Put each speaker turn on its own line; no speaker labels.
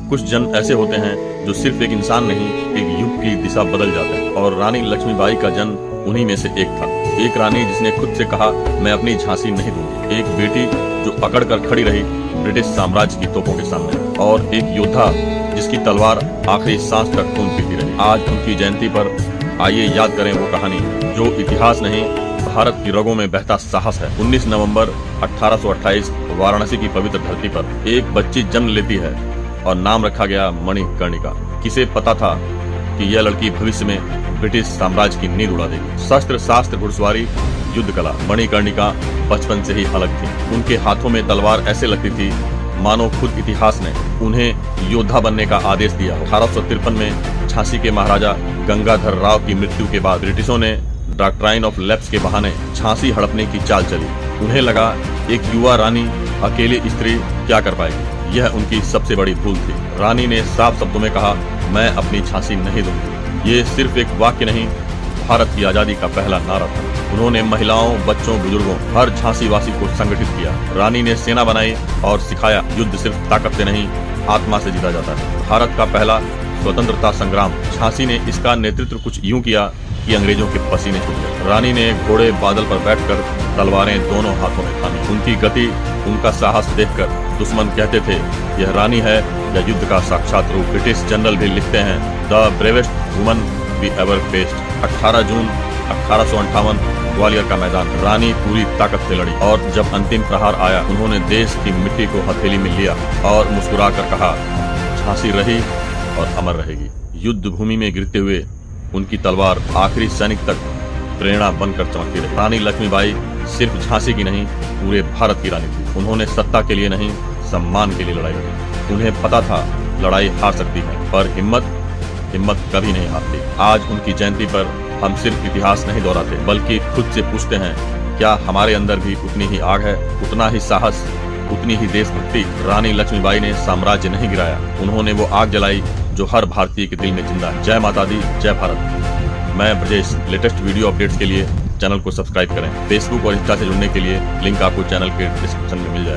कुछ जन ऐसे होते हैं जो सिर्फ एक इंसान नहीं, एक युग की दिशा बदल जाते हैं, और रानी लक्ष्मीबाई का जन्म उन्हीं में से एक था। एक रानी जिसने खुद से कहा, मैं अपनी झांसी नहीं दूंगी। एक बेटी जो अकड़ कर खड़ी रही ब्रिटिश साम्राज्य की तोपों के सामने, और एक योद्धा जिसकी तलवार आखिरी सांस तक खून पीती रही। आज उनकी जयंती पर आइए याद करें वो कहानी जो इतिहास नहीं, भारत की रगों में बहता साहस है। 19 नवंबर 1828 वाराणसी की पवित्र धरती पर एक बच्ची जन्म लेती है और नाम रखा गया मणिकर्णिका। किसे पता था कि यह लड़की भविष्य में ब्रिटिश साम्राज्य की नींव उड़ा देगी। शस्त्र शास्त्र घुड़सवारी युद्ध कला, मणिकर्णिका बचपन से ही अलग थी। उनके हाथों में तलवार ऐसे लगती थी मानो खुद इतिहास ने उन्हें योद्धा बनने का आदेश दिया। 1853 में झांसी के महाराजा गंगाधर राव की मृत्यु के बाद ब्रिटिशों ने डॉक्ट्राइन ऑफ लैप्स के बहाने झांसी हड़पने की चाल चली। उन्हें लगा एक युवा रानी अकेली स्त्री क्या कर पाएगी। यह उनकी सबसे बड़ी भूल थी। रानी ने साफ शब्दों में कहा, मैं अपनी झांसी नहीं दूंगी। ये सिर्फ एक वाक्य नहीं, भारत की आजादी का पहला नारा था। उन्होंने महिलाओं, बच्चों, बुजुर्गों, हर झांसी वासी को संगठित किया। रानी ने सेना बनाई और सिखाया, युद्ध सिर्फ ताकत से नहीं, आत्मा से जीता जाता है। भारत का पहला स्वतंत्रता संग्राम। झांसी ने इसका नेतृत्व कुछ यूं किया कि अंग्रेजों के पसीने छूट गए। रानी ने घोड़े बादल पर बैठकर तलवारें दोनों हाथों में थामी। उनकी गति, उनका साहस देखकर दुश्मन कहते थे, यह रानी है या युद्ध का साक्षात रूप। ब्रिटिश जनरल भी लिखते हैं, the bravest woman we ever faced. 18 June 1858 Gwalior का मैदान। रानी पूरी ताकत से लड़ी और जब अंतिम प्रहार आया, उन्होंने देश की मिट्टी को हथेली में लिया और मुस्कुराकर कहा, झांसी रही और अमर रहेगी। युद्ध भूमि में गिरते हुए उनकी तलवार आखिरी सैनिक तक प्रेरणा बनकर चमकती रही। रानी लक्ष्मीबाई सिर्फ झांसी की नहीं, पूरे भारत की रानी थी। उन्होंने सत्ता के लिए नहीं, सम्मान के लिए लड़ाई लड़ी। उन्हें पता था लड़ाई हार सकती है, पर हिम्मत कभी नहीं हारती। आज उनकी जयंती पर हम सिर्फ इतिहास नहीं दोहराते, बल्कि खुद से पूछते हैं, क्या हमारे अंदर भी उतनी ही आग है, उतना ही साहस, उतनी ही देशभक्ति। रानी लक्ष्मीबाई ने साम्राज्य नहीं गिराया, उन्होंने वो आग जलाई जो हर भारतीय के दिल में जिंदा है। जय माता दी, जय भारत। मैं ब्रजेश। लेटेस्ट वीडियो अपडेट्स के लिए चैनल को सब्सक्राइब करें। फेसबुक और इंस्टा से जुड़ने के लिए लिंक आपको चैनल के डिस्क्रिप्शन में मिल जाए।